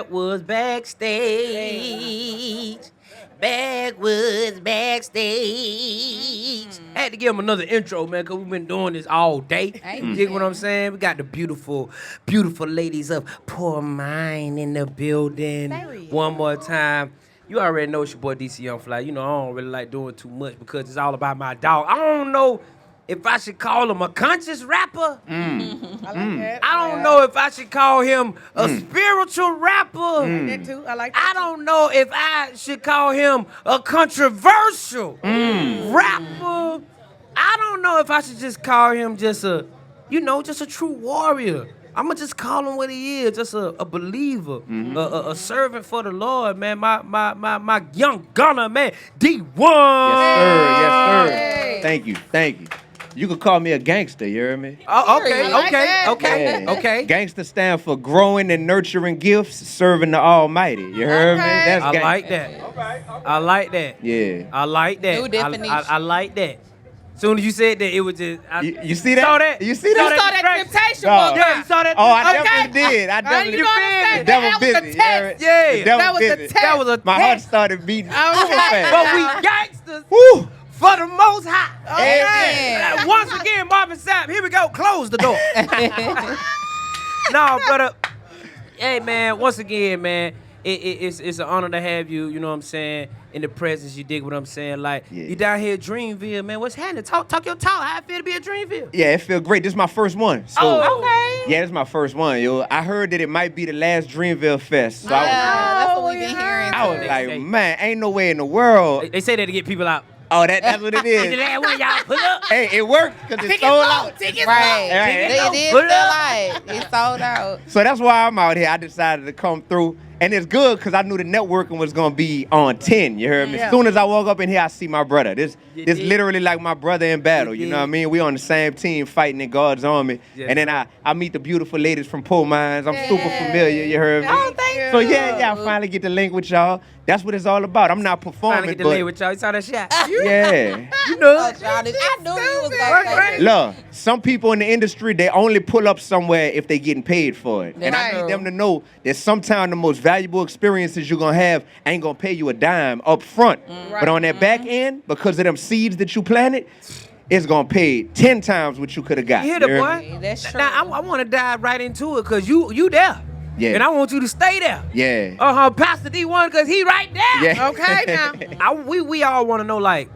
Backwoods Backstage. Backwoods Backstage. I had to give him another intro, man, because we've been doing this all day. You dig what I'm saying? We got the beautiful, beautiful ladies of Poor Mind in the building. One more time. You already know it's your boy DC Young Fly. You know, I don't really like doing too much because it's all about my dog. I don't know if I should call him a conscious rapper. I like that. I don't know if I should call him a spiritual rapper. That too. I like that. I don't know if I should call him a controversial rapper. I don't know if I should just call him just a true warrior. I'ma just call him what he is, just a believer, a servant for the Lord, man. My young gunner, man, DEE-1. Yes, sir. Hey. Thank you. You can call me a gangster, you hear me? Oh, Yeah. okay. Gangster stand for growing and nurturing gifts, serving the Almighty. You heard me? That's I gang- like that. I like that. Yeah. I like that. New definition. I like that. Soon as you said that, it was just. You see that? Saw that? You see You that? saw that temptation No. book. Yeah, you saw that? Oh, I Okay. definitely did. I definitely You know what I'm saying? The devil That was busy. a you test. heard me? Yeah. The devil That was a busy. test. That was a My test. heart started beating so Okay. fast. But we gangsters Woo! for the Most High. Amen. Once again, Marvin Sapp, here we go. Close the door. No, brother. Hey, man, once again, man, it's an honor to have you, you know what I'm saying, in the presence. You dig what I'm saying? Like, you down here at Dreamville, man. What's happening? Talk your talk. How it feel to be at Dreamville? Yeah, it feel great. This is my first one. So, Oh, Okay. yeah, this is my first one, yo. I heard that it might be the last Dreamville Fest. So That's what we've been hearing. I was too. like, man, ain't no way in the world. They say that to get people out. Oh, that's what it The is. last one y'all put up. Hey, it worked because it's Tickets sold low. out. Tickets Right. low. It did Put feel it up. like it sold out. So that's why I'm out here. I decided to come through. And it's good because I knew the networking was going to be on 10. You heard me? Yeah. As soon as I walk up in here, I see my brother. This did. literally like my brother in battle. You You know what I did. mean? We on the same team fighting in God's army. Yes, And then I meet the beautiful ladies from Poor Minds. I'm super familiar. You heard me? Oh, thank you. So yeah, I finally get to link with y'all. That's what it's all about. I'm not performing, Finally get to but lay with y'all. You saw that shot. yeah. You know. Oh, childish. I knew you was Work going great. to Look, some people in the industry, they only pull up somewhere if they getting paid for it. And I Right. need them to know that sometimes the most valuable experiences you're going to have ain't going to pay you a dime up front. But on that back end, because of them seeds that you planted, it's going to pay 10 times what you could have got. You hear the heard boy? me? That's true. Now, I want to dive right into it because you there. Yeah. And I want you to stay there. Yeah. Pastor D1, because he right there. Yeah. Okay, now. We all want to know, like,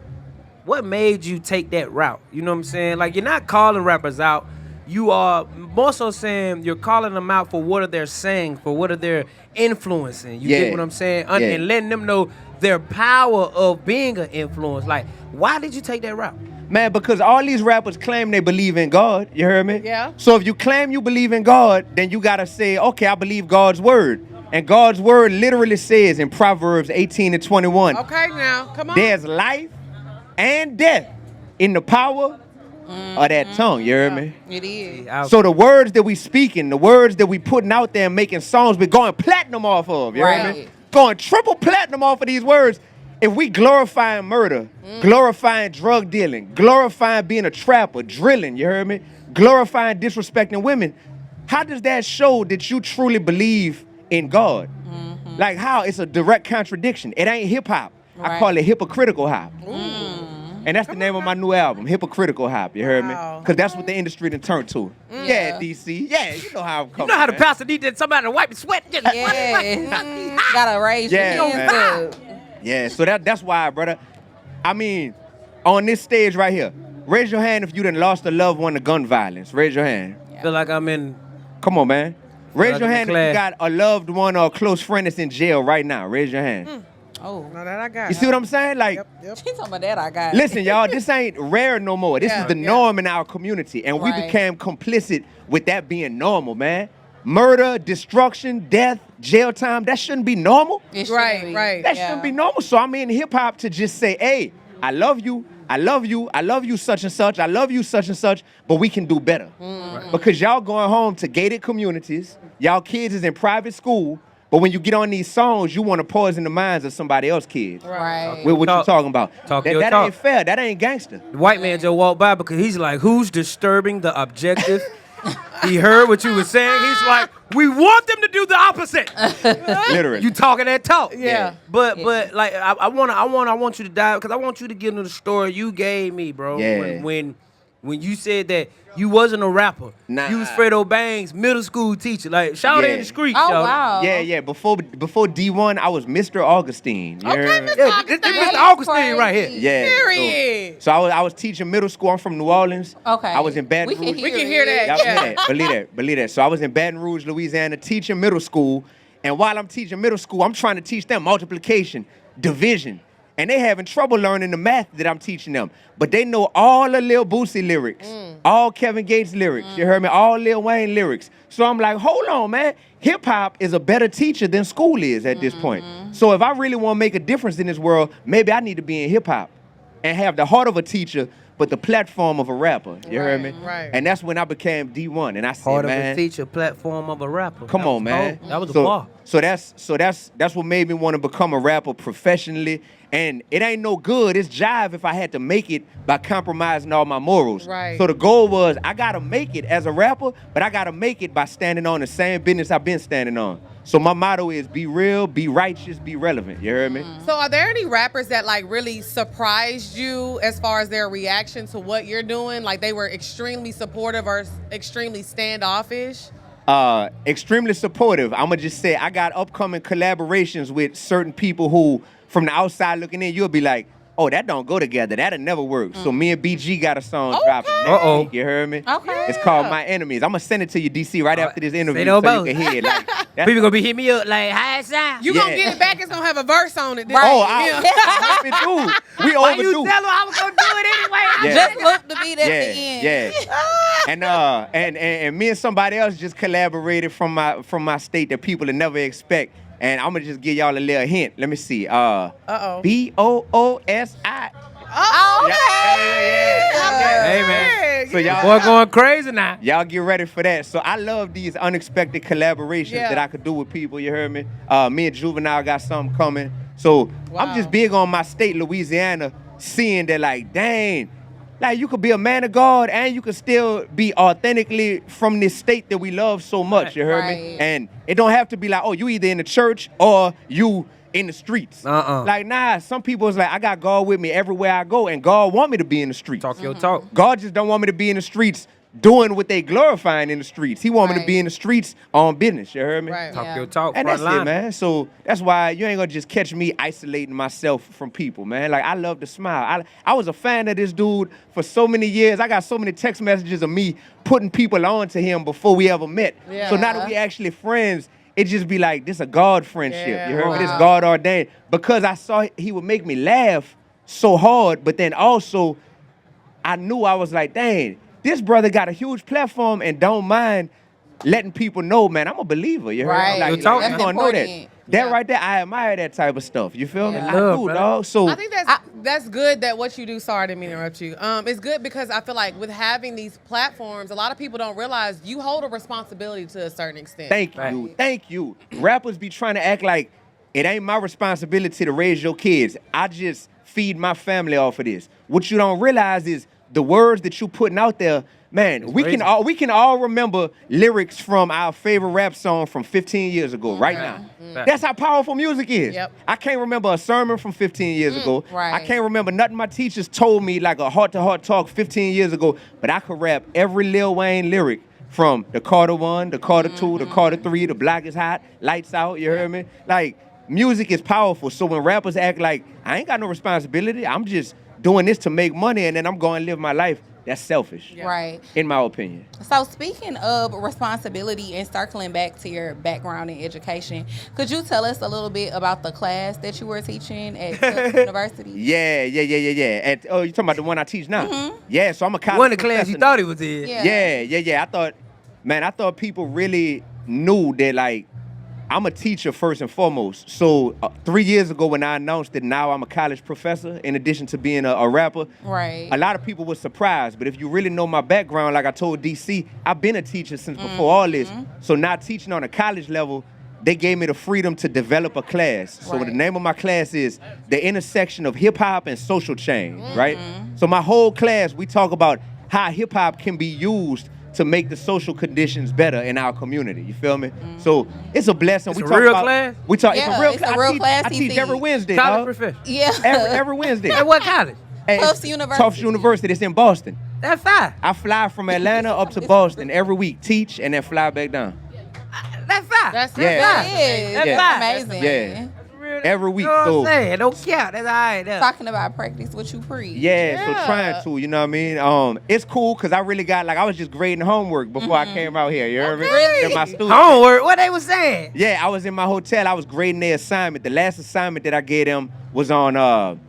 what made you take that route? You know what I'm saying? Like, you're not calling rappers out. You are more so saying you're calling them out for what are they saying, for what are they influencing. You Yeah. get what I'm saying? Yeah. And letting them know their power of being an influence. Like, why did you take that route? Man, because all these rappers claim they believe in God. You heard me? Yeah. So if you claim you believe in God, then you got to say, okay, I believe God's word. And God's word literally says in Proverbs 18:21, Okay, now. Come on. there's life and death in the power of that tongue. You heard me? It is. So the words that we speaking, the words that we putting out there and making songs, we're going platinum off of. You heard me? Right. Going triple platinum off of these words. If we glorifying murder, glorifying drug dealing, glorifying being a trapper, drilling, you heard me? Glorifying disrespecting women, how does that show that you truly believe in God? Like how? It's a direct contradiction. It ain't hip hop. I Right. call it hypocritical hop. And that's the name of my new album, Hypocritical Hop, you heard me? Wow. Because that's what the industry done turned to. Yeah, DC. Yeah, you know how I'm coming. You know how the man. pastor needed somebody to wipe his sweat? Just Yeah. Gotta raise Yeah, your man. hands up. Yeah, so that's why, brother. I mean, on this stage right here, raise your hand if you done lost a loved one to gun violence. Raise your hand. feel like I'm in. Come on, man. Raise Like your in hand if class. you got a loved one or a close friend that's in jail right now. Raise your hand. Oh. No, that I got. You see what I'm saying? Like, Yep. She talking about that I got. listen, y'all, this ain't rare no more. This is the Yeah. norm in our community. And we Right. became complicit with that being normal, man. Murder, destruction, death, jail time, that shouldn't be normal. It shouldn't Right, be. right. That shouldn't be normal. So I'm in hip hop to just say, hey, I love you, I love you, I love you such and such, I love you such and such, but we can do better. Because y'all going home to gated communities, y'all kids is in private school, but when you get on these songs, you want to poison the minds of somebody else's kids. Right. With what you Talk- talking about. talk that your that talk. ain't fair. That ain't gangster. The white man just walked by because he's like, who's disturbing the objective He heard what you were saying. He's like, we want them to do the opposite. Literally. You talking that talk. Yeah. But like I want you to dive because I want you to get into the story you gave me, bro. Yeah. When you said that you wasn't a rapper. Nah. You was Fredo Bang's middle school teacher. Like shout in the street. Oh, y'all. wow. Yeah. Before D1, I was Mr. Augustine. You heard me? Mr. Yeah, this Mr. Augustine right here. Yeah. Period. So I was teaching middle school. I'm from New Orleans. Okay. I was in Baton Rouge. We can hear that. Y'all Yeah. believe that. So I was in Baton Rouge, Louisiana, teaching middle school. And while I'm teaching middle school, I'm trying to teach them multiplication, division. And they having trouble learning the math that I'm teaching them. But they know all the Lil Boosie lyrics, all Kevin Gates lyrics, you heard me, all Lil Wayne lyrics. So I'm like, hold on, man. Hip-hop is a better teacher than school is at this point. So if I really want to make a difference in this world, maybe I need to be in hip-hop and have the heart of a teacher, but the platform of a rapper. You heard me? Right. And that's when I became D1. And I said, Part of man, a teacher, platform of a rapper. come on, man. That was a bar. So that's what made me want to become a rapper professionally. And it ain't no good. It's jive if I had to make it by compromising all my morals. Right. So the goal was I gotta make it as a rapper, but I gotta make it by standing on the same business I've been standing on. So my motto is be real, be righteous, be relevant. You heard me? So are there any rappers that like really surprised you as far as their reaction to what you're doing? Like they were extremely supportive or extremely standoffish? Extremely supportive. I'ma just say I got upcoming collaborations with certain people who, from the outside looking in, you'll be like, oh, that don't go together. That'll never work. So me and BG got a song dropping next week. You heard me? Okay. It's called My Enemies. I'm gonna send it to you, DC, right after this interview, no so about. you can hear it. Like, that's- People gonna be hitting me up like, how it sound? You Yeah. gonna get it back, it's gonna have a verse on it. Oh, overdue. We Why overdue. you tell her I was gonna do it anyway? Yeah. Just look to beat at the end. And me and somebody else just collaborated from my state that people would never expect. And I'm gonna just give y'all a little hint. Let me see. BOOSI. Oh, Hey, man. So y'all, Boy going crazy now. y'all get ready for that. So I love these unexpected collaborations Yeah. that I could do with people. You heard me? Me and Juvenile got something coming. So I'm just big on my state, Louisiana, seeing that like, dang, like you could be a man of God and you could still be authentically from this state that we love so much. You heard me? Right. And it don't have to be like, oh, you either in the church or you in the streets. Like, nah, some people is like, I got God with me everywhere I go, and God want me to be in the streets. Talk your talk. God just don't want me to be in the streets doing what they glorifying in the streets. He want me to Right. be in the streets on business. You heard me? Right. Talk Yeah. your talk. And front that's it, line. man. So that's why you ain't gonna just catch me isolating myself from people, man. Like, I love to smile. I was a fan of this dude for so many years. I got so many text messages of me putting people on to him before we ever met. Yeah. So now that we actually friends, it just be like, this a God friendship. Yeah. You heard me? This Wow. God ordained. Because I saw he would make me laugh so hard, but then also I knew I was like, dang, this brother got a huge platform and don't mind letting people know, man, I'm a believer. You heard Right. me? Like, Good talk, you man. gonna know that. Important. That right there, I admire that type of stuff. You feel me? Yeah. I Love, do, brother. dog. So I think that's good that what you do. Sorry, I didn't mean to interrupt you. It's good because I feel like with having these platforms, a lot of people don't realize you hold a responsibility to a certain extent. thank you. Thank you. Rappers be trying to act like it ain't my responsibility to raise your kids. I just feed my family off of this. What you don't realize is the words that you putting out there, man, we can all remember lyrics from our favorite rap song from 15 years ago, right now. That's how powerful music is. Yep. I can't remember a sermon from 15 years ago. right. I can't remember nothing my teachers told me like a heart-to-heart talk 15 years ago, but I could rap every Lil Wayne lyric from the Carter 1, the Carter 2, the Carter 3, the Block is Hot, Lights Out, you heard me? Like, music is powerful, so when rappers act like, I ain't got no responsibility, I'm just doing this to make money and then I'm going to live my life, that's selfish, Right. in my opinion. So speaking of responsibility and circling back to your background in education, could you tell us a little bit about the class that you were teaching at Cook University? Yeah. And, oh, you talking about the one I teach now? Yeah, so I'm a college One of the class you professor. thought he was in. Yeah. I thought people really knew that, like, I'm a teacher first and foremost. So 3 years ago when I announced that now I'm a college professor, in addition to being a rapper, Right. a lot of people were surprised. But if you really know my background, like I told DC, I've been a teacher since before all this. So now teaching on a college level, they gave me the freedom to develop a class. So Right. the name of my class is The Intersection of Hip Hop and Social Change, right? So my whole class, we talk about how hip hop can be used to make the social conditions better in our community. You feel me? So it's a blessing. It's a real class? We talk. Yeah, it's a real it's a class. real class I he teach every teach. Wednesday. College dog. professor. Yeah. Every Wednesday. At what college? Hey, Tufts University. Tufts University. It's in Boston. That's fine. I fly from Atlanta up to Boston every week, teach, and then fly back down. That's fine. That's Yeah. That fine. is. That's Yeah. Amazing. Yeah. Every week. You know what So I'm saying? Don't count. That's all right. There. Talking about practice what you preach. yeah, so Yeah. trying to, you know what I mean? It's cool because I really got, like, I was just grading homework before I came out here. You heard me? Really? And my students. Homework. What they was saying? Yeah, I was in my hotel. I was grading their assignment. The last assignment that I gave them was on,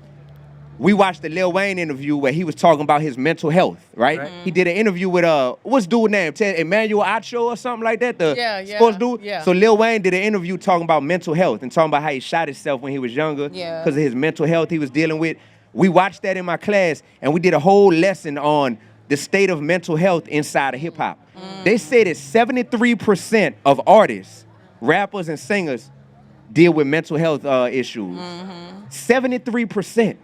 we watched the Lil Wayne interview where he was talking about his mental health, right? He did an interview with, what's dude name? Emmanuel Acho or something like that? The Yeah, sports dude? yeah. So Lil Wayne did an interview talking about mental health and talking about how he shot himself when he was younger Yeah. because of his mental health he was dealing with. We watched that in my class and we did a whole lesson on the state of mental health inside of hip hop. They say that 73% of artists, rappers and singers deal with mental health issues. 73%.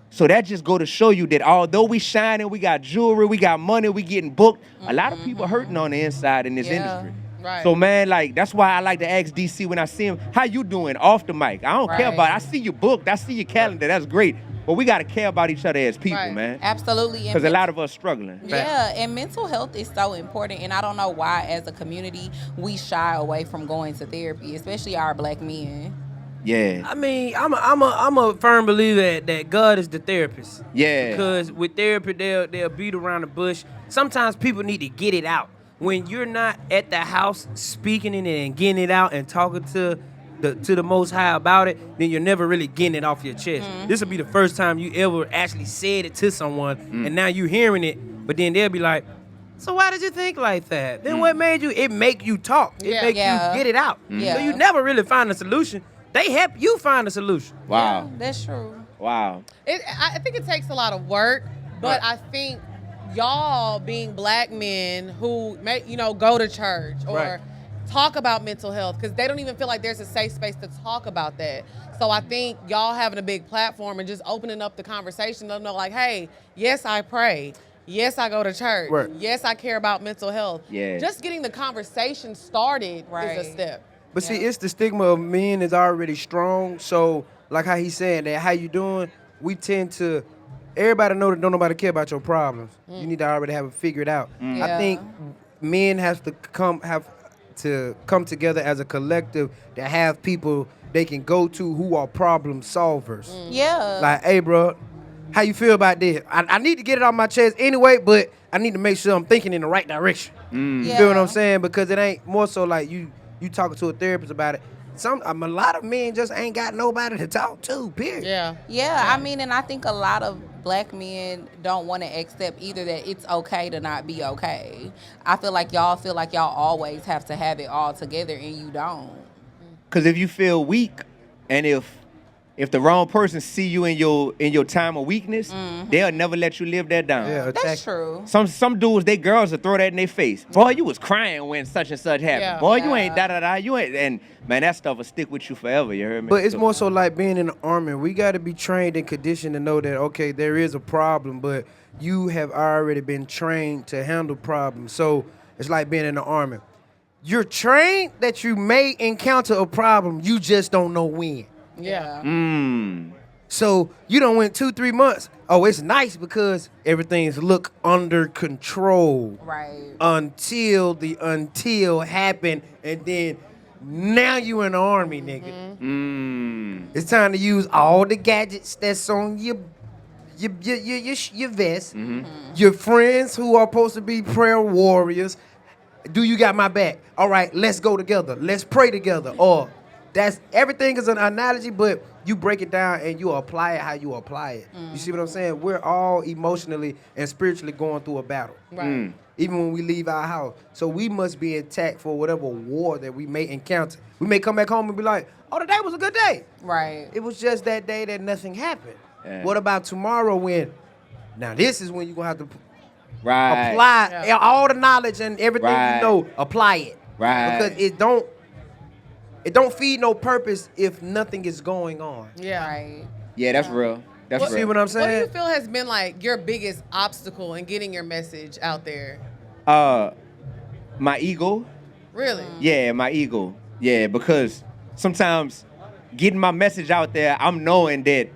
So that just go to show you that although we shining, we got jewelry, we got money, we getting booked, a lot of people hurting on the inside in this Yeah. industry. Right. So man, like that's why I like to ask DC when I see him, how you doing off the mic? I don't care Right. about it. I see you booked, I see your calendar, that's great. But we gotta care about each other as people, Right. man. Absolutely. Because a lot of us struggling. Yeah, and mental health is so important, and I don't know why, as a community, we shy away from going to therapy, especially our black men. Yeah. I mean, I'm a firm believer that God is the therapist. Yeah. Because with therapy, they'll beat around the bush. Sometimes people need to get it out. When you're not at the house speaking it and getting it out and talking to the Most High about it, then you're never really getting it off your chest. This will be the first time you ever actually said it to someone, and now you hearing it, but then they'll be like, so why did you think like that? Then what made you? It make you talk. It Yeah. make Yeah. you get it out. Yeah. So you never really find a solution. They help you find a solution. Wow. That's true. Wow. I think it takes a lot of work, but I think y'all being black men who go to church or Right. talk about mental health, because they don't even feel like there's a safe space to talk about that. So I think y'all having a big platform and just opening up the conversation, let them know like, hey, yes, I pray. Yes, I go to church. Right. Yes, I care about mental health. Yeah. Just getting the conversation started Right. is a step. But see, it's the stigma of men is already strong. So, like how he's saying that, how you doing? We tend to, everybody know that don't nobody care about your problems. You need to already have it figured out. Yeah. I think men have to come together as a collective to have people they can go to who are problem solvers. Yeah. Like, hey, bro, how you feel about this? I need to get it off my chest anyway, but I need to make sure I'm thinking in the right direction. You feel what I'm saying? Because it ain't more so like you talking to a therapist about it. A lot of men just ain't got nobody to talk to, period. Yeah. Yeah, I mean, and I think a lot of black men don't want to accept either that it's okay to not be okay. I feel like y'all always have to have it all together, and you don't. Because if you feel weak, and if the wrong person see you in your time of weakness, they'll never let you live that down. Yeah, That's true. Some dudes, they girls will throw that in their face. Boy, you was crying when such and such happened. Yeah. Boy, you ain't da-da-da. You ain't, and man, that stuff will stick with you forever, you heard me? But it's more so like being in the army. We got to be trained and conditioned to know that, okay, there is a problem, but you have already been trained to handle problems. So it's like being in the army. You're trained that you may encounter a problem, you just don't know when. Yeah. So you done went 2-3 months. Oh, it's nice because everything's look under control. Right. Until the until happened, and then now you in the army, nigga. It's time to use all the gadgets that's on your vest. Your friends who are supposed to be prayer warriors. Do you got my back? All right, let's go together. Let's pray together. Or that's everything is an analogy, but you break it down and you apply it how you apply it. You see what I'm saying? We're all emotionally and spiritually going through a battle. Right. Even when we leave our house. So we must be intact for whatever war that we may encounter. We may come back home and be like, oh, today was a good day. Right. It was just that day that nothing happened. Yeah. What about tomorrow when, now this is when you're going to have to right. apply all the knowledge and everything Right. you know, apply it. Right. Because it don't feed no purpose if nothing is going on. Yeah. Right. Yeah, that's real. That's You real. see what I'm What do you saying? feel has been like your biggest obstacle in getting your message out there? My ego. Really? Yeah, my ego. Yeah, because sometimes getting my message out there, I'm knowing that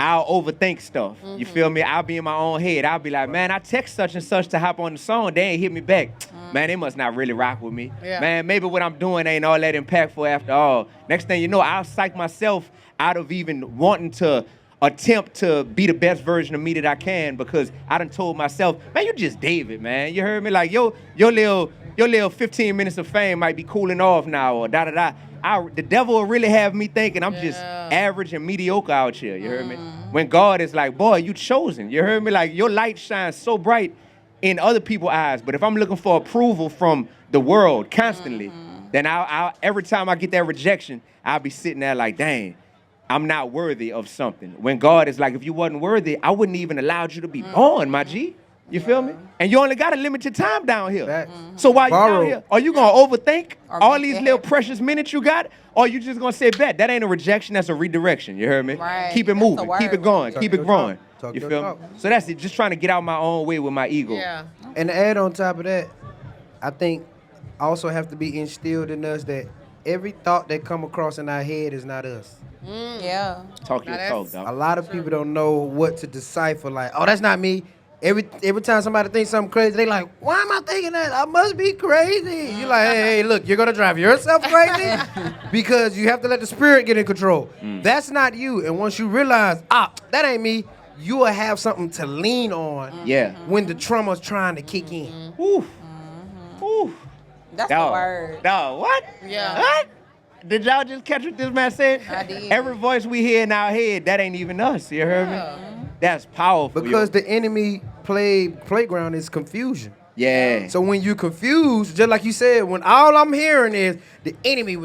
I'll overthink stuff. You feel me? I'll be in my own head. I'll be like, man, I text such and such to hop on the song. They ain't hit me back. Man, they must not really rock with me. Yeah. Man, maybe what I'm doing ain't all that impactful after all. Next thing you know, I'll psych myself out of even wanting to attempt to be the best version of me that I can because I done told myself, man, you just David, man. You heard me? Like, your little 15 minutes of fame might be cooling off now or da-da-da. The devil will really have me thinking I'm just average and mediocre out here, you heard me? When God is like, boy, you chosen, you heard me? Like, your light shines so bright in other people's eyes, but if I'm looking for approval from the world constantly, then I'll every time I get that rejection, I'll be sitting there like, dang, I'm not worthy of something. When God is like, if you wasn't worthy, I wouldn't even allowed you to be born, my G. You feel me? And you only got a limited time down here. So while you down here, are you gonna overthink all these little precious minutes you got? Or you just gonna say, bet, that ain't a rejection, that's a redirection. You heard me? Right. Keep it moving, keep it going, keep it growing. Talk You your feel talk. me? So that's it, just trying to get out my own way with my ego. Yeah. And to add on top of that, I think also have to be instilled in us that every thought that come across in our head is not us. Yeah. Talk your Now talk, that's- dog. A lot of people don't know what to decipher. Like, oh, that's not me. Every time somebody thinks something crazy, they like, why am I thinking that? I must be crazy. You're like, hey, look, you're gonna drive yourself crazy because you have to let the spirit get in control. That's not you. And once you realize, that ain't me, you will have something to lean on. Yeah. When the trauma's trying to kick in. Ooh. Ooh. That's Dog. the word. Dog, what? Yeah. What? Did y'all just catch what this man said? I did. Every voice we hear in our head, that ain't even us. You heard me? That's powerful. Because yo. the enemy playground is confusion. Yeah. So when you confused, just like you said, when all I'm hearing is the enemy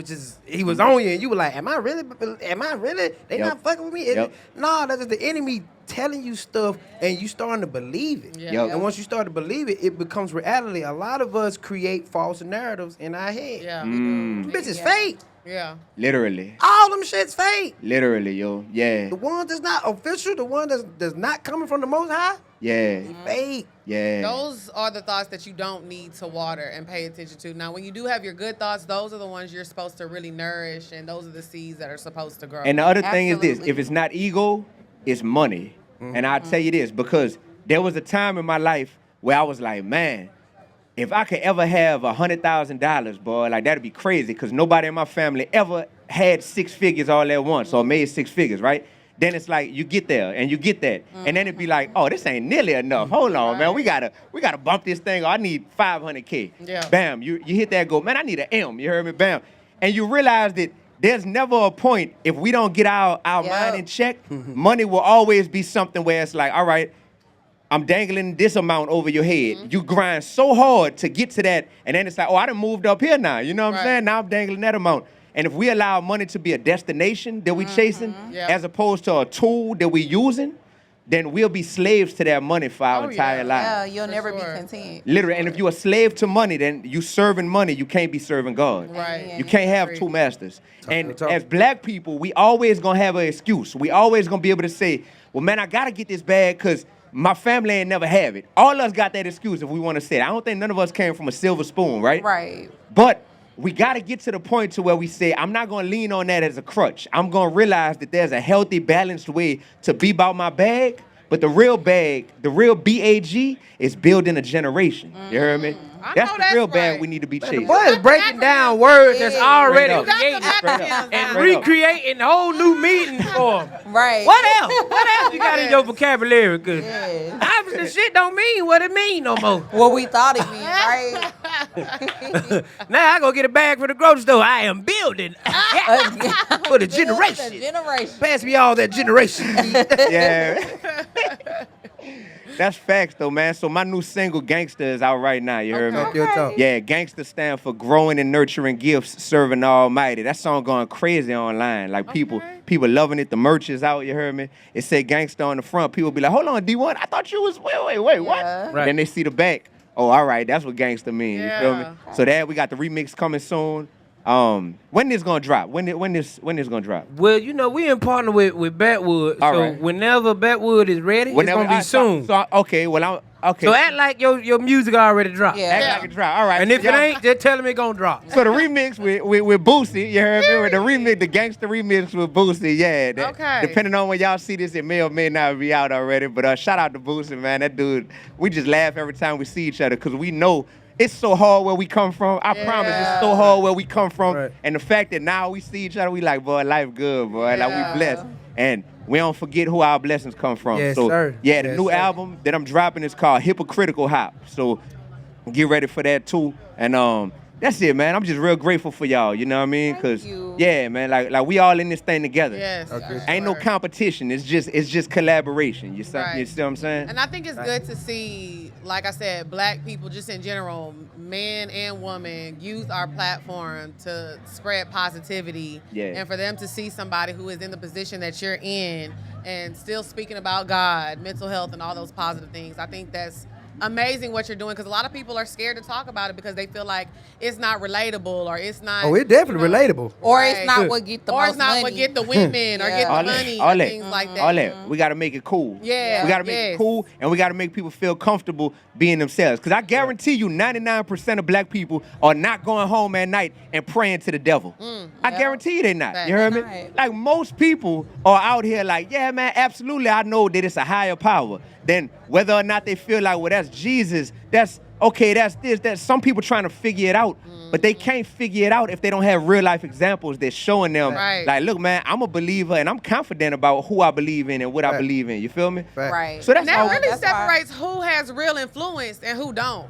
he was on you, and you were like, am I really? They Yep. not fucking with me? Yep. No, that's just the enemy telling you stuff, and you starting to believe it. Yeah. Yep. And once you start to believe it, it becomes reality. A lot of us create false narratives in our head. Yeah. Them bitches fake. Yeah. Literally. All them shit's fake. Literally, yo. Yeah. The one that's not official, the one that's not coming from the Most High, Yeah. fake. Yeah. Those are the thoughts that you don't need to water and pay attention to. Now, when you do have your good thoughts, those are the ones you're supposed to really nourish, and those are the seeds that are supposed to grow. And the other thing is this, Absolutely. if it's not ego, it's money. And I'll tell you this, because there was a time in my life where I was like, man, if I could ever have $100,000, boy, like that'd be crazy, because nobody in my family ever had 6 figures all at once or made 6 figures, right? Then it's like you get there and you get that, and then it'd be like, oh, this ain't nearly enough. Hold on, man, we gotta bump this thing. I need 500K. Yeah. Bam, you hit that goal, man. I need an M. You heard me? Bam, and you realize that there's never a point if we don't get our mind in check. Money will always be something where it's like, all right, I'm dangling this amount over your head. You grind so hard to get to that, and then it's like, oh, I done moved up here now. You know what I'm Right. saying? Now I'm dangling that amount. And if we allow money to be a destination that we chasing, Yeah. as opposed to a tool that we using, then we'll be slaves to that money for our Oh, entire yeah. life. Yeah, you'll For never sure. be content. Literally, and if you're a slave to money, then you serving money, you can't be serving God. Right. You can't have Agreed. two masters. And talk. as black people, we always gonna have an excuse. We always gonna be able to say, well, man, I gotta get this bag because my family ain't never have it. All of us got that excuse if we want to say it. I don't think none of us came from a silver spoon, right? Right. But we gotta get to the point to where we say, I'm not gonna lean on that as a crutch. I'm gonna realize that there's a healthy, balanced way to be about my bag. But the real bag, the real BAG, is building a generation. You heard me? I That's know the that's real bag right. we need to be The chasing. boy is breaking down words that's Yeah. already Straight up. created Straight up. and Straight up. recreating whole new meanings for him. Right. What else? What else you got in your vocabulary? Cause Yes. obviously shit don't mean what it mean no more. What we thought it meant, right? Now I go get a bag for the grocery store. I am building for the generation. Generation. Pass me all that generation. Yeah. That's facts though, man. So my new single, Gangsta, is out right now. You heard Talk me? your talk. Yeah, Gangsta stand for growing and nurturing gifts, serving the Almighty. That song going crazy online. Like people loving it. The merch is out. You heard me? It said Gangsta on the front. People be like, hold on, D1. I thought you was wait, what? Yeah. Right. Then they see the back. Oh, all right, that's what Gangsta mean. You feel me? Yeah. So that we got the remix coming soon. When this gonna drop? When this gonna drop? Well, you know, we in partner with Backwoods. All so right. whenever Backwoods is ready, it's gonna be soon. Okay, well, Okay. So act like your music already dropped. Yeah. Act like a drop. All right. And if it ain't, just tell him it gonna drop. So the remix with Boosie, you heard me? With the remix, the gangster remix with Boosie, yeah. Okay. Depending on when y'all see this, it may or may not be out already. But shout out to Boosie, man. That dude, we just laugh every time we see each other because we know it's so hard where we come from. I promise it's so hard where we come from. Right. And the fact that now we see each other, we like, boy, life good, boy. Like we blessed. And we don't forget who our blessings come from. Yes, so sir. yeah, the Yes, new sir. album that I'm dropping is called Hypocritical Hop. So get ready for that too. And that's it, man. I'm just real grateful for y'all. You know what I mean? Thank you. Yeah, man. Like we all in this thing together. Yes. for Ain't no sure. competition. It's just collaboration. You see, Right. you see what I'm saying? And I think it's good to see, like I said, black people just in general, man and woman, use our platform to spread positivity. Yeah. And for them to see somebody who is in the position that you're in and still speaking about God, mental health, and all those positive things. I think that's amazing what you're doing because a lot of people are scared to talk about it because they feel like it's not relatable or it's not. Oh, it's definitely relatable. Or Right. it's not what get the or most it's not money. what get the women or get the All money that, or things like that. all that. We got to make it cool. Yeah, We got to make it cool, and we got to make people feel comfortable being themselves. Because I guarantee you, 99% of black people are not going home at night and praying to the devil. I guarantee you they're not. Fact. You heard me? Right. Like most people are out here like, yeah, man, absolutely. I know that it's a higher power. Then whether or not they feel like, well, that's Jesus. That's okay. That's this. That's some people trying to figure it out. But they can't figure it out if they don't have real life examples that's showing them, Right. like, look, man, I'm a believer and I'm confident about who I believe in and what I Right. believe in. You feel me? Right. So that's And that all. really That's why- separates who has real influence and who don't.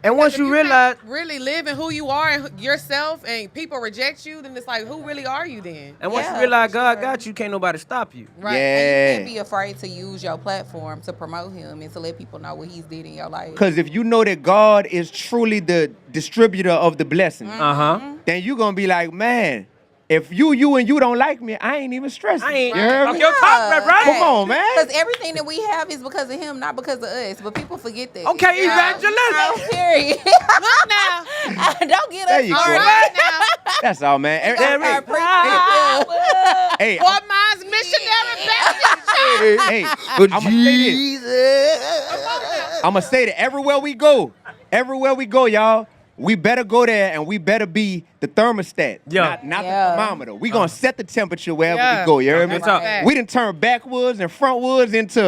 And once If you can't realize, really live in who you are and yourself, and people reject you, then it's like, who really are you then? and once you Yeah, realize for God sure. got you, can't nobody stop you. Right. Yeah. And you can't be afraid to use your platform to promote him and to let people know what he's did in your life. Because if you know that God is truly the distributor of the blessing, then you're going to be like, man, if you and you don't like me, I ain't even stressing. I ain't You heard talk me? your talk, right? Come on, man. Because everything that we have is because of him, not because of us. But people forget that. Okay, evangelist. Period. Look now. Don't get There us you go. All started. right now. That's all, man. There Our is preaching. Hey, Fort Myers Missionary Baptist. hey, I'm going to say this. I'm going to say that everywhere we go, y'all, we better go there and we better be the thermostat, Yeah. not Yeah. the thermometer. We going to set the temperature wherever Yeah. we go, you heard me? That's all. Right. We done turned backwoods and frontwoods into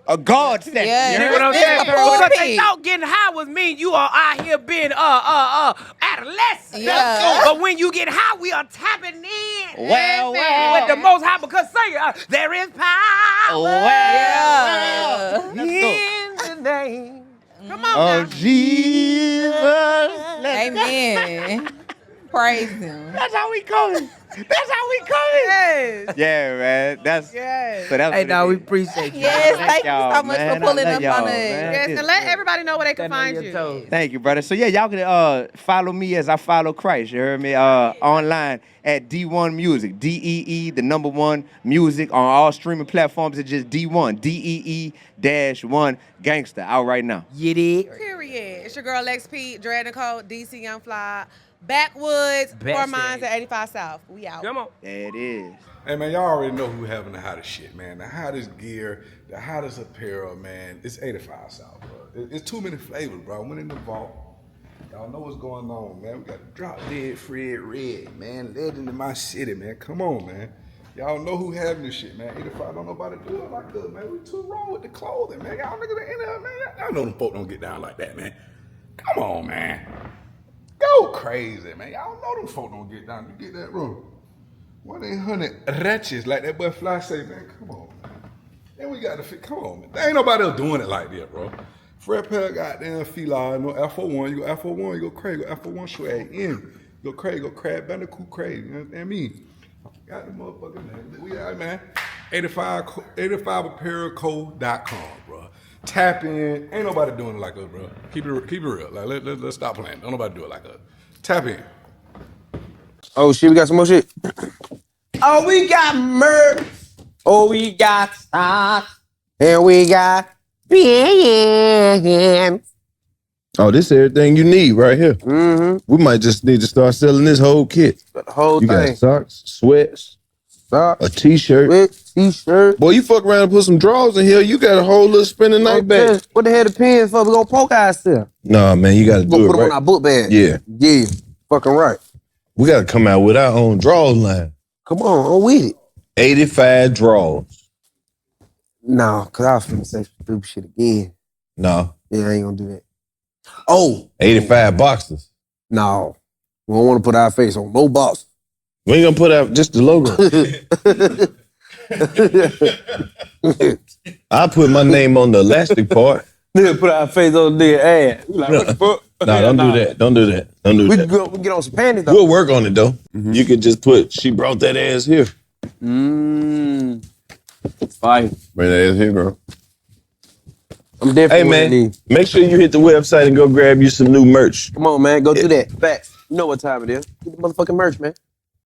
a guard section. Yeah. You You heard know what I'm me? saying? Yeah, pulpit. Because they thought getting high was mean you are out here being adolescent. Yeah. But when you get high, we are tapping in. Well, With the most high, because say there is power Yeah. in the name. Come on Oh, now. Jesus. Let's go. Amen. Praise him. That's how we coming. That's how we coming. Yes. Yeah, man. That's Yes. so that's Hey, what now it we is. appreciate you. Yes, thank you y'all, so much man. for pulling I love up y'all, on us. man. Yes, and let everybody know where they can Standing on find your you. toes. Thank you, brother. So yeah, y'all can follow me as I follow Christ. You heard me? Online at D1 Music, DEE, the number 1 music on all streaming platforms. It's just D1, DEE-1 Gangster out right now. You dig? Period. It's your girl Lex P, Dre Nicole, DC Young Fly, Backwoods, Backstage. Fort Myers at 85 South. We out. Come on. There it is. Hey man, y'all already know who having the hottest shit, man. The hottest gear, the hottest apparel, man. It's 85 South, bro. It's too many flavors, bro. I went in the vault. Y'all know what's going on, man. We got Drop Dead Fred Red, man. Legend in my city, man. Come on, man. Y'all know who having this shit, man. 85 don't nobody do it like us, man. We too wrong with the clothing, man. Y'all niggas ain't in there, man. Y'all know them folk don't get down like that, man. Come on, man. Go crazy, man. Y'all know them folk don't get down. You get that wrong. 1-800 wretches, like that boy Fly say, man. Come on, man. Then we got to fit. Come on, man. There ain't nobody else doing it like that, bro. Fred Pearl goddamn Fila, no F01. You go F01, you go crazy. You go F01 swag in. You go crazy, you go crab bandicoot crazy. You understand me? I forgot the motherfucking name. We out, man. 85apparelco.com, bro. Tap in. Ain't nobody doing it like us, bro. Keep it real. Like let's stop playing. Don't nobody do it like us. Tap in. Oh shit, we got some more shit. Oh, we got merch. Oh, we got socks. And we got pins. Oh, this everything you need right here. Mm-hmm. We might just need to start selling this whole kit. The whole You thing. got socks, sweats, Socks, a t-shirt, with T-shirt. Boy, you fuck around and put some drawers in here, you got a whole little spinning night bag. What the hell the pins for? We gonna poke ourselves. Nah, man, you gotta do it Put them right. on our book bag. Yeah. Yeah. Fucking right. We gotta come out with our own drawers line. Come on, I'm with it. 85 drawers. No, cause I was finna say some stupid shit again. No. Yeah, I ain't gonna do that. Oh. 85 boxes. No. We don't wanna put our face on no box. We ain't gonna put out just the logo. I put my name on the elastic part. Nigga put our face on the ass. Like, what the fuck? Nah, don't do that. Don't do that. Don't do We that. can get on some panties though. We'll work on it though. You could just put, she brought that ass here. Fine. Bring that ass here, girl. I'm definitely Hey man, make sure you hit the website and go grab you some new merch. Come on, man. Go do that. Facts. You know what time it is. Get the motherfucking merch, man.